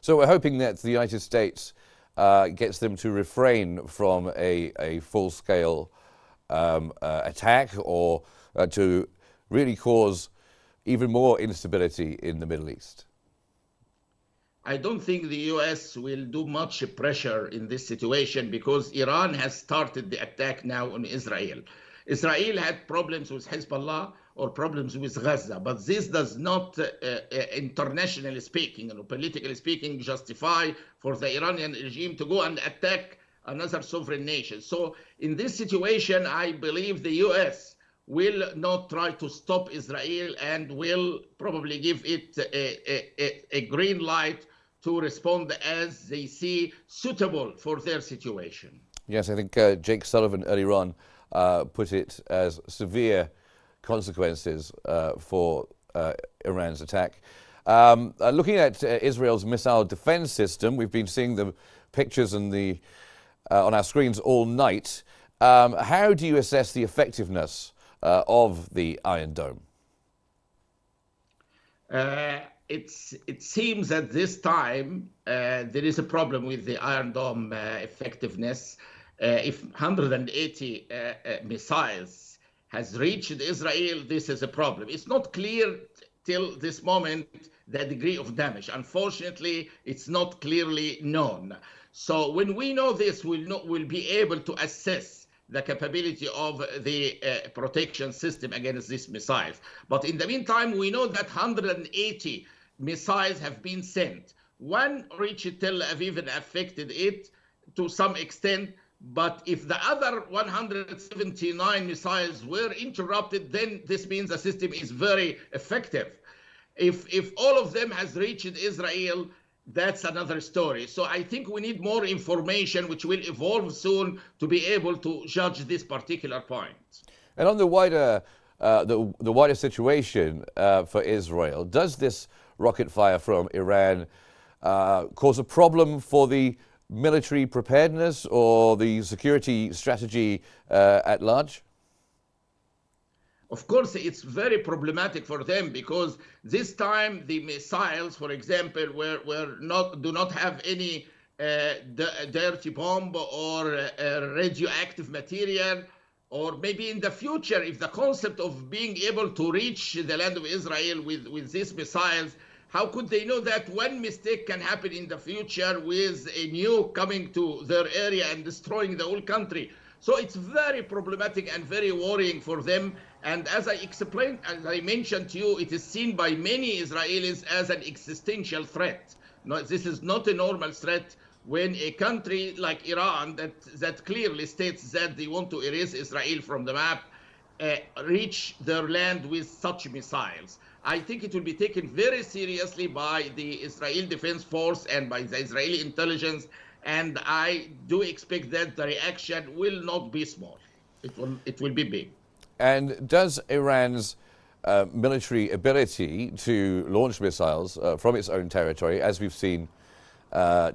So we're hoping that the United States gets them to refrain from a full-scale attack or to really cause even more instability in the Middle East. I don't think the US will do much pressure in this situation because Iran has started the attack now on Israel. Israel had problems with Hezbollah or problems with Gaza, but this does not, internationally speaking and politically speaking, justify for the Iranian regime to go and attack another sovereign nation. So in this situation, I believe the US will not try to stop Israel and will probably give it a green light to respond as they see suitable for their situation. Yes, I think Jake Sullivan earlier on put it as severe consequences for Iran's attack. Looking at Israel's missile defense system, we've been seeing the pictures and on our screens all night. How do you assess the effectiveness of the Iron Dome? It seems at this time there is a problem with the Iron Dome effectiveness. If 180 missiles has reached Israel, this is a problem. It's not clear till this moment the degree of damage. Unfortunately, it's not clearly known. So when we know this, we'll be able to assess the capability of the protection system against these missiles. But in the meantime, we know that 180 missiles have been sent. One reached Tel Aviv and affected it to some extent. But if the other 179 missiles were interrupted, then this means the system is very effective. If all of them has reached Israel, that's another story. So I think we need more information, which will evolve soon, to be able to judge this particular point. And on the wider situation for Israel, does this rocket fire from Iran cause a problem for the military preparedness or the security strategy at large? Of course, it's very problematic for them because this time the missiles, for example, do not have any dirty bomb or radioactive material. Or maybe in the future, if the concept of being able to reach the land of Israel with these missiles, how could they know that one mistake can happen in the future with a nuke coming to their area and destroying the whole country? So it's very problematic and very worrying for them. And as I explained, as I mentioned to you, it is seen by many Israelis as an existential threat. No, this is not a normal threat when a country like Iran that clearly states that they want to erase Israel from the map, reach their land with such missiles. I think it will be taken very seriously by the Israel Defense Force and by the Israeli intelligence. And I do expect that the reaction will not be small. It will be big. And does Iran's military ability to launch missiles from its own territory, as we've seen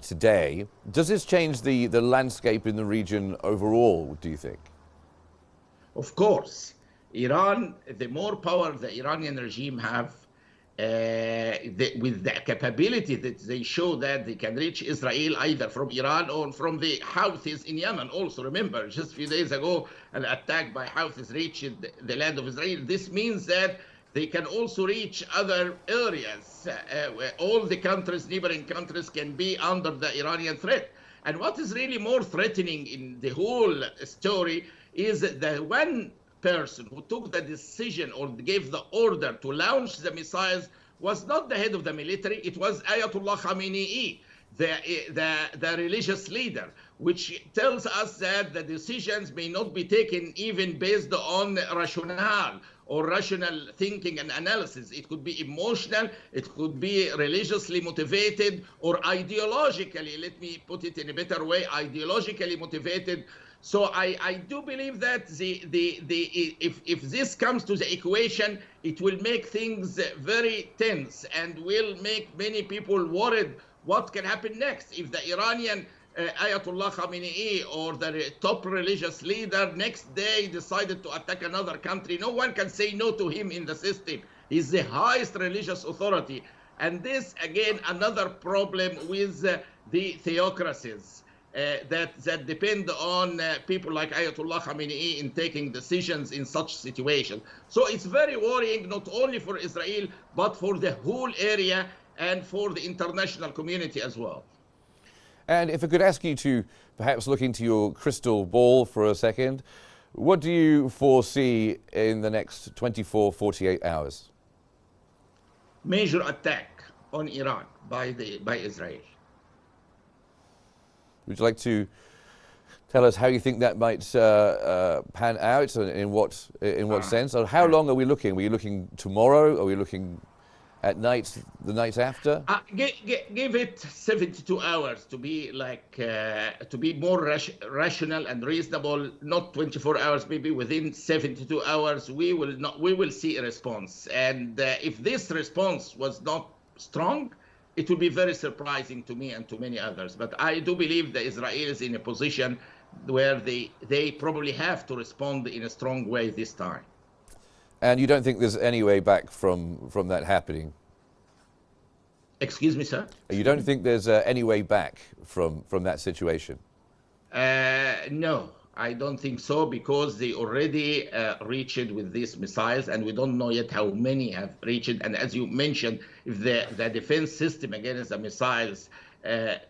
today, does this change the landscape in the region overall, do you think? Of course. Iran, the more power the Iranian regime have, with the capability that they show that they can reach Israel either from Iran or from the Houthis in Yemen. Also, remember, just a few days ago, an attack by Houthis reached the land of Israel. This means that they can also reach other areas where all the countries, neighboring countries, can be under the Iranian threat. And what is really more threatening in the whole story is the one person who took the decision or gave the order to launch the missiles was not the head of the military. It was Ayatollah Khamenei, the religious leader, which tells us that the decisions may not be taken even based on rationale or rational thinking and analysis. It could be emotional, it could be religiously motivated, or ideologically, let me put it in a better way, ideologically motivated. So I do believe that if this comes to the equation, it will make things very tense and will make many people worried what can happen next if the Iranian Ayatollah Khamenei or the top religious leader next day decided to attack another country. No one can say no to him in the system. He's the highest religious authority. And this, again, another problem with the theocracies that depend on people like Ayatollah Khamenei in taking decisions in such situations. So it's very worrying, not only for Israel, but for the whole area and for the international community as well. And if I could ask you to perhaps look into your crystal ball for a second, what do you foresee in the next 24, 48 hours? Major attack on Iran by Israel. Would you like to tell us how you think that might pan out, and in what sense? Or how long are we looking? Are we looking tomorrow? Are we looking at night, the night after? Give it 72 hours to be to be more rational and reasonable. Not 24 hours, maybe within 72 hours we will see a response. And if this response was not strong, it will be very surprising to me and to many others. But I do believe that Israel is in a position where they probably have to respond in a strong way this time. And you don't think there's any way back from that happening? Excuse me, sir? You don't think there's any way back from that situation? No, I don't think so, because they already reached with these missiles, and we don't know yet how many have reached. And as you mentioned, if the defense system against the missiles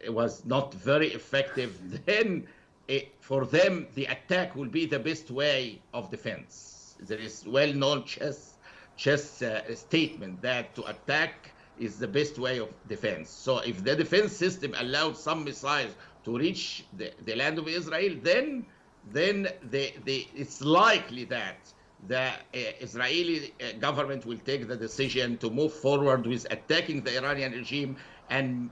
was not very effective, then for them the attack will be the best way of defense. There is well-known chess statement that to attack is the best way of defense. So if the defense system allowed some missiles to reach the land of Israel, then it's likely that the Israeli government will take the decision to move forward with attacking the Iranian regime and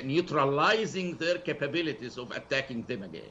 neutralizing their capabilities of attacking them again.